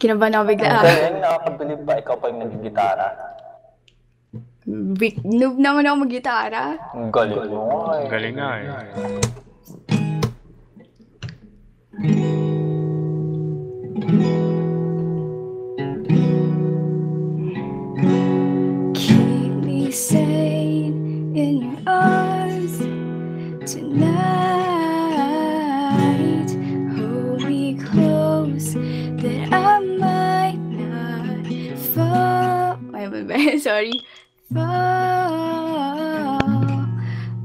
Kinabahan ako bigla. Ang galing, nakakabilib ba? Ikaw pa yung nagigitara. Noob naman ako mag-gitara. Ang galing mo nga eh. Ang galing nga eh. Keep me safe in your arms tonight. Hold me close that I might not fall. Sorry. Fall.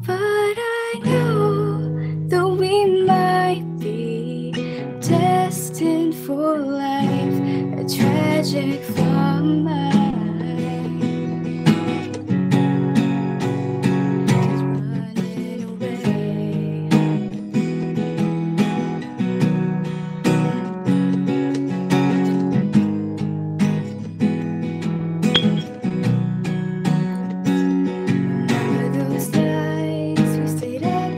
But I know that we might be destined for life. A tragic fall mine. Running away. Remember those nights we stayed up,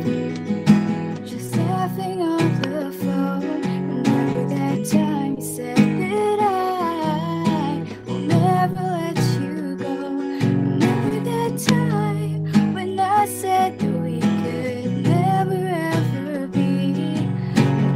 just laughing off the phone. Remember that time you said that I will never let you go. Remember that time when I said that we could never ever be.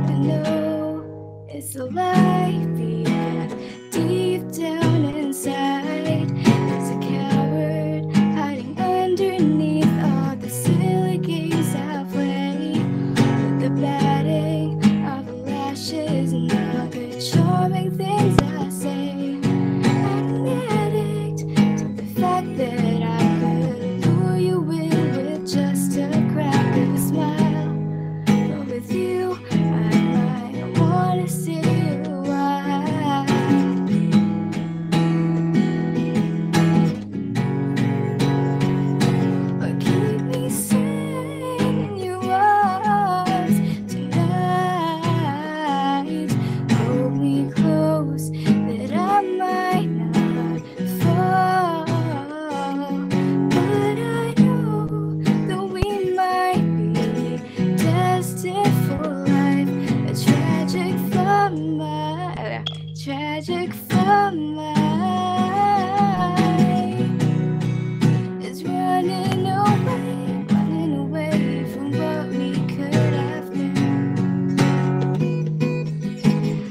I know it's a lie, because deep down inside there's a coward hiding underneath all the silly games I play, with the batting of the lashes and all the charming things I say. I'm an addict to the fact that I could lure you in with just a crack of a smile. But with you, I might wanna stay a while. But keep me safe in your arms tonight. Hold me close that I might not fall. But I know that we might be destined for life. A tragic fall mine. Tragic fall mine. Is running away from what we could have been.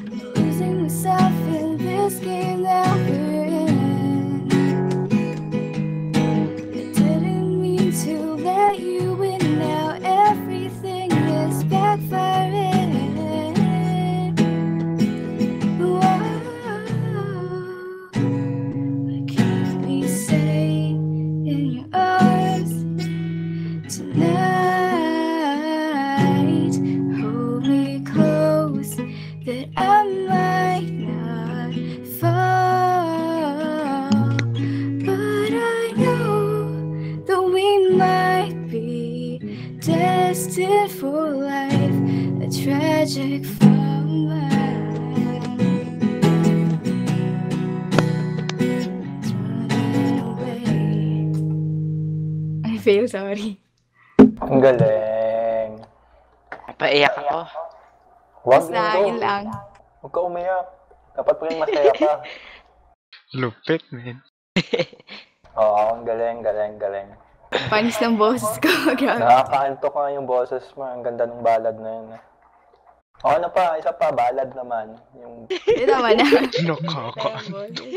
Losing myself in this game that we're in. It didn't mean to let you in, now everything is backfiring. Whoa. But keep me safe in your arms tonight. Hold me close that I might not fall. But I know that we might be destined for life. A tragic fall mine. It's running away. I feel sorry. Ang galing. Napaiyak ako. Huwag Basta, yun lang. Huwag ka umiyak. Dapat pa rin masaya ka. Lupit, man. Oo, ang galing. Panis ng boses ko. Grabe. Nakakaantok nga yung boses mo. Ang ganda ng ballad na yun. Ano pa? Isa pa, ballad naman. Yung Hindi naman na. Nakakaantok.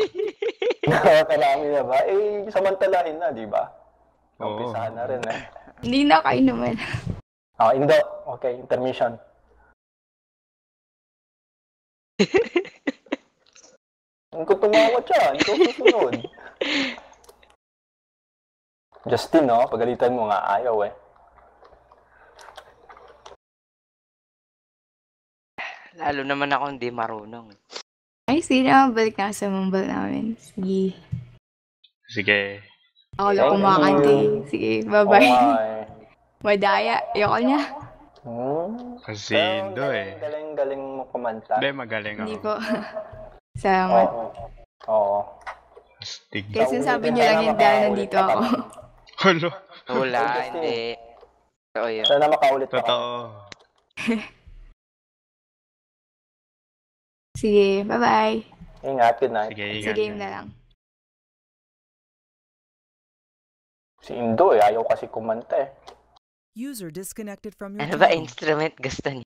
nakakarami na ba? Eh, samantalahin na, di ba? Oo. Umpisahan na rin eh. Hindi na kayo naman. Indo. Okay, intermission. Kung tumawa siya, ikaw susunod. Justin, no? Pagalitan mo nga, ayaw eh. Lalo naman ako hindi marunong. Ay, sige, balik na sa mambal namin. Sige. Sige. Ako lang kumakante. Sige, bye-bye. Okay. Madaya. Ayoko niya. Kasi Indo eh. Galing mo kumanta. Hindi, magaling ako. Hindi po. Salamat. Oo. Astig. Kasi sabi niyo lang yung dahil nandito ako. Halo. Wala, hindi. Totoo yun. Sana makaulit ako. Totoo. Sige, bye-bye. Ingat, good night. Sige, Sa ingat. game na lang. Si Indo ayaw kasi kumanta eh. User disconnected from your Ano ba channel. instrument gusto niya?